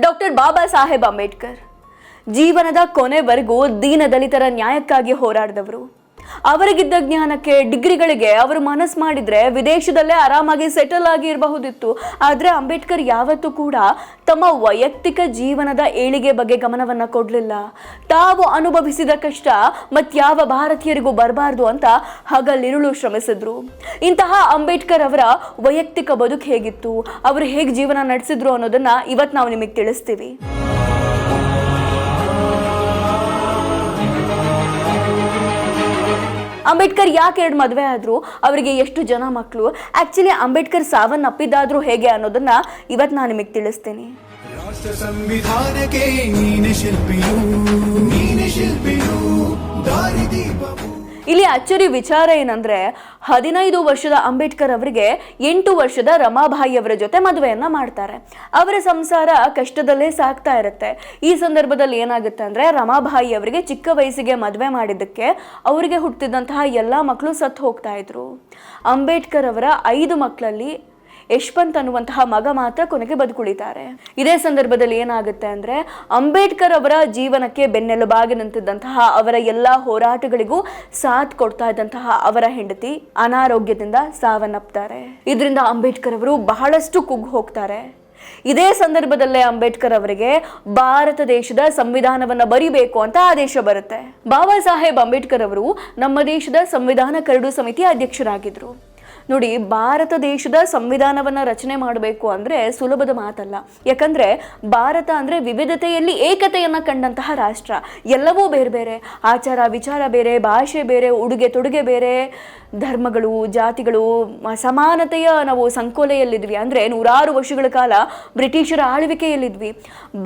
Doctor Baba Saheb Ambedkar ಜೀವನದ ಕೊನೆವರೆಗೂ ದೀನ ದಲಿತರ ನ್ಯಾಯಕ್ಕಾಗಿ ಹೋರಾಡಿದವರು. ಅವರಿಗಿದ್ದ ಜ್ಞಾನಕ್ಕೆ, ಡಿಗ್ರಿಗಳಿಗೆ ಅವರು ಮನಸ್ಸು ಮಾಡಿದ್ರೆ ವಿದೇಶದಲ್ಲೇ ಆರಾಮಾಗಿ ಸೆಟಲ್ ಆಗಿ ಇರಬಹುದಿತ್ತು. ಆದರೆ ಅಂಬೇಡ್ಕರ್ ಯಾವತ್ತೂ ಕೂಡ ತಮ್ಮ ವೈಯಕ್ತಿಕ ಜೀವನದ ಏಳಿಗೆ ಬಗ್ಗೆ ಗಮನವನ್ನ ಕೊಡಲಿಲ್ಲ. ತಾವು ಅನುಭವಿಸಿದ ಕಷ್ಟ ಮತ್ಯಾವ ಭಾರತೀಯರಿಗೂ ಬರಬಾರ್ದು ಅಂತ ಹಗಲಿರುಳು ಶ್ರಮಿಸಿದ್ರು. ಇಂತಹ ಅಂಬೇಡ್ಕರ್ ಅವರ ವೈಯಕ್ತಿಕ ಬದುಕು ಹೇಗಿತ್ತು, ಅವರು ಹೇಗೆ ಜೀವನ ನಡೆಸಿದ್ರು ಅನ್ನೋದನ್ನ ಇವತ್ತು ನಾವು ನಿಮಗೆ ತಿಳಿಸ್ತೀವಿ. ಅಂಬೇಡ್ಕರ್ ಯಾಕೆ 2 ಮದುವೆ ಆದ್ರು, ಅವರಿಗೆ ಎಷ್ಟು ಜನ ಮಕ್ಕಳು, ಆಕ್ಚುಲಿ ಅಂಬೇಡ್ಕರ್ ಸಾವನ್ನಪ್ಪಿದ್ದಾದ್ರೂ ಹೇಗೆ ಅನ್ನೋದನ್ನ ಇವತ್ತು ನಾನು ನಿಮಗೆ ತಿಳಿಸ್ತೀನಿ. ರಾಷ್ಟ್ರ ಸಂವಿಧಾನಕ್ಕೆ ನೀನೆ ಶಿಲ್ಪಿಯು ದಾರಿದೀಪವು. ಇಲ್ಲಿ ಅಚ್ಚರಿ ವಿಚಾರ ಏನಂದ್ರೆ 15 ವರ್ಷದ ಅಂಬೇಡ್ಕರ್ ಅವರಿಗೆ 8 ವರ್ಷದ ರಮಾಬಾಯಿ ಅವರ ಜೊತೆ ಮದುವೆಯನ್ನ ಮಾಡ್ತಾರೆ. ಅವರ ಸಂಸಾರ ಕಷ್ಟದಲ್ಲೇ ಸಾಗ್ತಾ ಇರುತ್ತೆ. ಈ ಸಂದರ್ಭದಲ್ಲಿ ಏನಾಗುತ್ತೆ ಅಂದ್ರೆ ರಮಾಬಾಯಿ ಅವರಿಗೆ ಚಿಕ್ಕ ವಯಸ್ಸಿಗೆ ಮದುವೆ ಮಾಡಿದ್ದಕ್ಕೆ ಅವರಿಗೆ ಹುಟ್ಟಿದಂತಹ ಎಲ್ಲಾ ಮಕ್ಕಳು ಸತ್ತು ಹೋಗ್ತಾ ಇದ್ರು. ಅಂಬೇಡ್ಕರ್ ಅವರ 5 ಮಕ್ಕಳಲ್ಲಿ ಯಶವಂತ್ ಅನ್ನುವಂತಹ ಮಗ ಮಾತ್ರ ಕೊನೆಗೆ ಬದುಕುಳಿತಾರೆ. ಇದೇ ಸಂದರ್ಭದಲ್ಲಿ ಏನಾಗುತ್ತೆ ಅಂದ್ರೆ ಅಂಬೇಡ್ಕರ್ ಅವರ ಜೀವನಕ್ಕೆ ಬೆನ್ನೆಲುಬಾಗಿ ನಿಂತಿದ್ದಂತಹ ಅವರ ಎಲ್ಲಾ ಹೋರಾಟಗಳಿಗೂ ಸಾಥ್ ಕೊಡ್ತಾ ಇದ್ದಂತಹ ಅವರ ಹೆಂಡತಿ ಅನಾರೋಗ್ಯದಿಂದ ಸಾವನ್ನಪ್ತಾರೆ. ಇದರಿಂದ ಅಂಬೇಡ್ಕರ್ ಅವರು ಬಹಳಷ್ಟು ಕುಗ್ಗು ಹೋಗ್ತಾರೆ. ಇದೇ ಸಂದರ್ಭದಲ್ಲೇ ಅಂಬೇಡ್ಕರ್ ಅವರಿಗೆ ಭಾರತ ದೇಶದ ಸಂವಿಧಾನವನ್ನ ಬರಿಬೇಕು ಅಂತ ಆದೇಶ ಬರುತ್ತೆ. ಬಾಬಾ ಸಾಹೇಬ್ ಅಂಬೇಡ್ಕರ್ ಅವರು ನಮ್ಮ ದೇಶದ ಸಂವಿಧಾನ ಕರಡು ಸಮಿತಿ ಅಧ್ಯಕ್ಷರಾಗಿದ್ರು. ನೋಡಿ, ಭಾರತ ದೇಶದ ಸಂವಿಧಾನವನ್ನ ರಚನೆ ಮಾಡಬೇಕು ಅಂದ್ರೆ ಸುಲಭದ ಮಾತಲ್ಲ. ಯಾಕಂದ್ರೆ ಭಾರತ ಅಂದ್ರೆ ವಿವಿಧತೆಯಲ್ಲಿ ಏಕತೆಯನ್ನ ಕಂಡಂತಹ ರಾಷ್ಟ್ರ. ಎಲ್ಲವೂ ಬೇರೆ ಬೇರೆ, ಆಚಾರ ವಿಚಾರ ಬೇರೆ, ಭಾಷೆ ಬೇರೆ, ಉಡುಗೆ ತೊಡುಗೆ ಬೇರೆ, ಧರ್ಮಗಳು, ಜಾತಿಗಳು, ಸಮಾನತೆಯ ನಾವು ಸಂಕೋಲೆಯಲ್ಲಿದ್ವಿ. ಅಂದ್ರೆ 100 ವರ್ಷಗಳ ಕಾಲ ಬ್ರಿಟಿಷರ ಆಳ್ವಿಕೆಯಲ್ಲಿದ್ವಿ.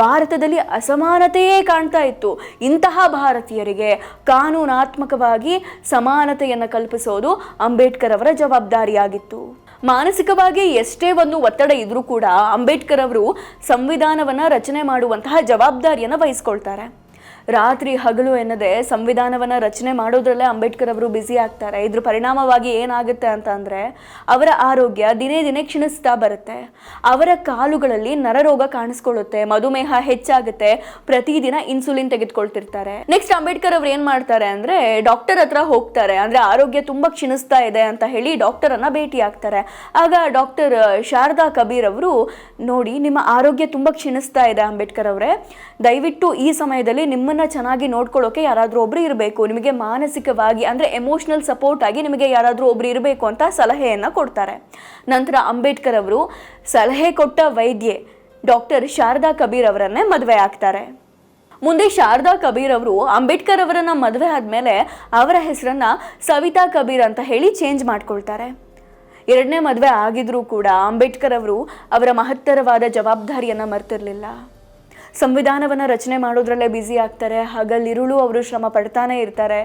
ಭಾರತದಲ್ಲಿ ಅಸಮಾನತೆಯೇ ಕಾಣ್ತಾ ಇತ್ತು. ಇಂತಹ ಭಾರತೀಯರಿಗೆ ಕಾನೂನಾತ್ಮಕವಾಗಿ ಸಮಾನತೆಯನ್ನು ಕಲ್ಪಿಸೋದು ಅಂಬೇಡ್ಕರ್ ಅವರ ಜವಾಬ್ದಾರಿಯಾಗಿತ್ತು. ಮಾನಸಿಕವಾಗಿ ಎಷ್ಟೇ ಒಂದು ಒತ್ತಡ ಇದ್ರೂ ಕೂಡ ಅಂಬೇಡ್ಕರ್ ಅವರು ಸಂವಿಧಾನವನ್ನ ರಚನೆ ಮಾಡುವಂತಹ ಜವಾಬ್ದಾರಿಯನ್ನು ವಹಿಸ್ಕೊಳ್ತಾರೆ. ರಾತ್ರಿ ಹಗಲು ಎನ್ನದೆ ಸಂವಿಧಾನವನ್ನ ರಚನೆ ಮಾಡೋದ್ರಲ್ಲೇ ಅಂಬೇಡ್ಕರ್ ಅವರು ಬ್ಯುಸಿ ಆಗ್ತಾರೆ. ಇದ್ರ ಪರಿಣಾಮವಾಗಿ ಏನಾಗುತ್ತೆ ಅಂತ ಅಂದ್ರೆ ಅವರ ಆರೋಗ್ಯ ದಿನೇ ದಿನೇ ಕ್ಷೀಣಿಸ್ತಾ ಬರುತ್ತೆ. ಅವರ ಕಾಲುಗಳಲ್ಲಿ ನರರೋಗ ಕಾಣಿಸ್ಕೊಳ್ಳುತ್ತೆ, ಮಧುಮೇಹ ಹೆಚ್ಚಾಗುತ್ತೆ, ಪ್ರತಿದಿನ ಇನ್ಸುಲಿನ್ ತೆಗೆದುಕೊಳ್ತಿರ್ತಾರೆ. ನೆಕ್ಸ್ಟ್ ಅಂಬೇಡ್ಕರ್ ಅವ್ರು ಏನ್ ಮಾಡ್ತಾರೆ ಅಂದ್ರೆ ಡಾಕ್ಟರ್ ಹತ್ರ ಹೋಗ್ತಾರೆ. ಅಂದ್ರೆ ಆರೋಗ್ಯ ತುಂಬಾ ಕ್ಷೀಣಿಸ್ತಾ ಇದೆ ಅಂತ ಹೇಳಿ ಡಾಕ್ಟರ್ ಅನ್ನ ಭೇಟಿ ಆಗ್ತಾರೆ. ಆಗ ಡಾಕ್ಟರ್ ಶಾರದಾ ಕಬೀರ್ ಅವರು, ನೋಡಿ ನಿಮ್ಮ ಆರೋಗ್ಯ ತುಂಬಾ ಕ್ಷೀಣಿಸ್ತಾ ಇದೆ ಅಂಬೇಡ್ಕರ್ ಅವರೇ, ದಯವಿಟ್ಟು ಈ ಸಮಯದಲ್ಲಿ ನಿಮ್ಮನ್ನ ಚೆನ್ನಾಗಿ ನೋಡ್ಕೊಳ್ಳೋಕೆ ಯಾರಾದ್ರೂ ಒಬ್ರು ಇರಬೇಕು, ನಿಮಗೆ ಮಾನಸಿಕವಾಗಿ ಅಂದ್ರೆ ಎಮೋಷನಲ್ ಸಪೋರ್ಟ್ ಆಗಿ ನಿಮಗೆ ಯಾರಾದ್ರೂ ಒಬ್ರು ಇರಬೇಕು ಅಂತ ಸಲಹೆಯನ್ನ ಕೊಡ್ತಾರೆ. ನಂತರ ಅಂಬೇಡ್ಕರ್ ಅವರು ಸಲಹೆ ಕೊಟ್ಟ ವೈದ್ಯೆ ಡಾಕ್ಟರ್ ಶಾರದಾ ಕಬೀರ್ ಅವರನ್ನೇ ಮದುವೆ ಆಗ್ತಾರೆ. ಮುಂದೆ ಶಾರದಾ ಕಬೀರ್ ಅವರು ಅಂಬೇಡ್ಕರ್ ಅವರನ್ನ ಮದುವೆ ಆದ್ಮೇಲೆ ಅವರ ಹೆಸರನ್ನ ಸವಿತಾ ಕಬೀರ್ ಅಂತ ಹೇಳಿ ಚೇಂಜ್ ಮಾಡ್ಕೊಳ್ತಾರೆ. 2ನೇ ಮದುವೆ ಆಗಿದ್ರೂ ಕೂಡ ಅಂಬೇಡ್ಕರ್ ಅವರು ಅವರ ಮಹತ್ತರವಾದ ಜವಾಬ್ದಾರಿಯನ್ನ ಮರ್ತಿರ್ಲಿಲ್ಲ. ಸಂವಿಧಾನವನ್ನ ರಚನೆ ಮಾಡೋದ್ರಲ್ಲೇ ಬ್ಯುಸಿ ಆಗ್ತಾರೆ. ಹಗಲಿರುಳು ಅವರು ಶ್ರಮ ಪಡ್ತಾನೆ ಇರ್ತಾರೆ.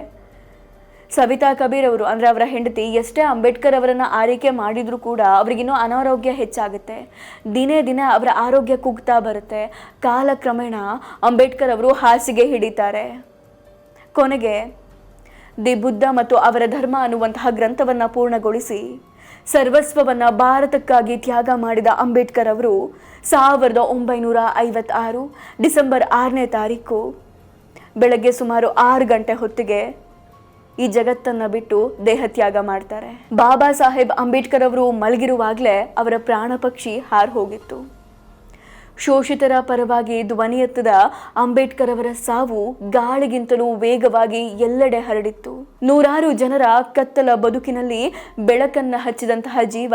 ಸವಿತಾ ಕಬೀರ್ ಅವರು ಅಂದ್ರೆ ಅವರ ಹೆಂಡತಿ ಎಷ್ಟೇ ಅಂಬೇಡ್ಕರ್ ಅವರನ್ನ ಆರೈಕೆ ಮಾಡಿದ್ರು ಕೂಡ ಅವರಿಗಿನ್ನೂ ಅನಾರೋಗ್ಯ ಹೆಚ್ಚಾಗುತ್ತೆ. ದಿನೇ ದಿನೇ ಅವರ ಆರೋಗ್ಯ ಕುಗ್ತಾ ಬರುತ್ತೆ. ಕಾಲಕ್ರಮೇಣ ಅಂಬೇಡ್ಕರ್ ಅವರು ಹಾಸಿಗೆ ಹಿಡಿತಾರೆ. ಕೊನೆಗೆ ದಿ ಬುದ್ಧ ಮತ್ತು ಅವರ ಧರ್ಮ ಅನ್ನುವಂತಹ ಗ್ರಂಥವನ್ನ ಪೂರ್ಣಗೊಳಿಸಿ ಸರ್ವಸ್ವವನ್ನ ಭಾರತಕ್ಕಾಗಿ ತ್ಯಾಗ ಮಾಡಿದ ಅಂಬೇಡ್ಕರ್ ಅವರು 1956 ಡಿಸೆಂಬರ್ 6ನೇ ತಾರೀಕು ಬೆಳಗ್ಗೆ ಸುಮಾರು 6 ಗಂಟೆ ಹೊತ್ತಿಗೆ ಈ ಜಗತ್ತನ್ನ ಬಿಟ್ಟು ದೇಹತ್ಯಾಗ ಮಾಡ್ತಾರೆ. ಬಾಬಾ ಸಾಹೇಬ್ ಅಂಬೇಡ್ಕರ್ ಅವರು ಮಲಗಿರುವಾಗಲೇ ಅವರ ಪ್ರಾಣ ಪಕ್ಷಿ ಹಾರ್ ಹೋಗಿತ್ತು. ಶೋಷಿತರ ಪರವಾಗಿ ಧ್ವನಿ ಎತ್ತದ ಅಂಬೇಡ್ಕರ್ ಅವರ ಸಾವು ಗಾಳಿಗಿಂತಲೂ ವೇಗವಾಗಿ ಎಲ್ಲೆಡೆ ಹರಡಿತ್ತು. 100 ಜನರ ಕತ್ತಲ ಬದುಕಿನಲ್ಲಿ ಬೆಳಕನ್ನ ಹಚ್ಚಿದಂತಹ ಜೀವ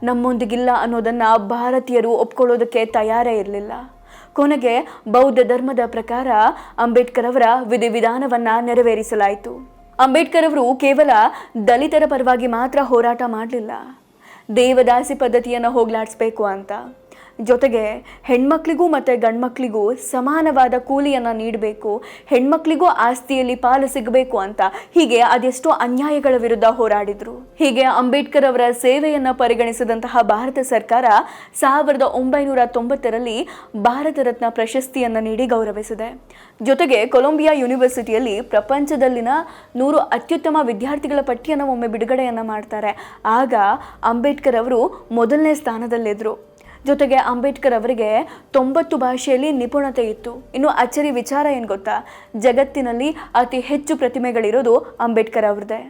ನಮ್ಮೊಂದಿಗಿಲ್ಲ ಅನ್ನೋದನ್ನ ಭಾರತೀಯರು ಒಪ್ಕೊಳ್ಳೋದಕ್ಕೆ ತಯಾರೇ ಇರಲಿಲ್ಲ. ಕೊನೆಗೆ ಬೌದ್ಧ ಧರ್ಮದ ಪ್ರಕಾರ ಅಂಬೇಡ್ಕರ್ ಅವರ ವಿಧಿವಿಧಾನವನ್ನ ನೆರವೇರಿಸಲಾಯಿತು. ಅಂಬೇಡ್ಕರ್ ಅವರು ಕೇವಲ ದಲಿತರ ಪರವಾಗಿ ಮಾತ್ರ ಹೋರಾಟ ಮಾಡಲಿಲ್ಲ, ದೇವದಾಸಿ ಪದ್ಧತಿಯನ್ನು ಹೋಗ್ಲಾಡಿಸ್ಬೇಕು ಅಂತ. ಜೊತೆಗೆ ಹೆಣ್ಮಕ್ಳಿಗೂ ಮತ್ತು ಗಂಡ್ಮಕ್ಳಿಗೂ ಸಮಾನವಾದ ಕೂಲಿಯನ್ನು ನೀಡಬೇಕು, ಹೆಣ್ಮಕ್ಳಿಗೂ ಆಸ್ತಿಯಲ್ಲಿ ಪಾಲು ಸಿಗಬೇಕು ಅಂತ, ಹೀಗೆ ಅದೆಷ್ಟೋ ಅನ್ಯಾಯಗಳ ವಿರುದ್ಧ ಹೋರಾಡಿದ್ರು. ಹೀಗೆ ಅಂಬೇಡ್ಕರ್ ಅವರ ಸೇವೆಯನ್ನು ಪರಿಗಣಿಸಿದಂತಹ ಭಾರತ ಸರ್ಕಾರ 1990ರಲ್ಲಿ ಭಾರತ ರತ್ನ ಪ್ರಶಸ್ತಿಯನ್ನು ನೀಡಿ ಗೌರವಿಸಿದೆ. ಜೊತೆಗೆ ಕೊಲಂಬಿಯಾ ಯೂನಿವರ್ಸಿಟಿಯಲ್ಲಿ ಪ್ರಪಂಚದಲ್ಲಿನ 100 ಅತ್ಯುತ್ತಮ ವಿದ್ಯಾರ್ಥಿಗಳ ಪಟ್ಟಿಯನ್ನು ಒಮ್ಮೆ ಬಿಡುಗಡೆಯನ್ನು ಮಾಡ್ತಾರೆ. ಆಗ ಅಂಬೇಡ್ಕರ್ ಅವರು ಮೊದಲನೇ ಸ್ಥಾನದಲ್ಲಿದ್ದರು. ಜೊತೆಗೆ ಅಂಬೇಡ್ಕರ್ ಅವರಿಗೆ 90 ಭಾಷೆಯಲ್ಲಿ ನಿಪುಣತೆ ಇತ್ತು. ಇನ್ನು ಅಚ್ಚರಿ ವಿಚಾರ ಏನು ಗೊತ್ತಾ, ಜಗತ್ತಿನಲ್ಲಿ ಅತಿ ಹೆಚ್ಚು ಪ್ರತಿಮೆಗಳಿರೋದು ಅಂಬೇಡ್ಕರ್ ಅವ್ರದ್ದೇ.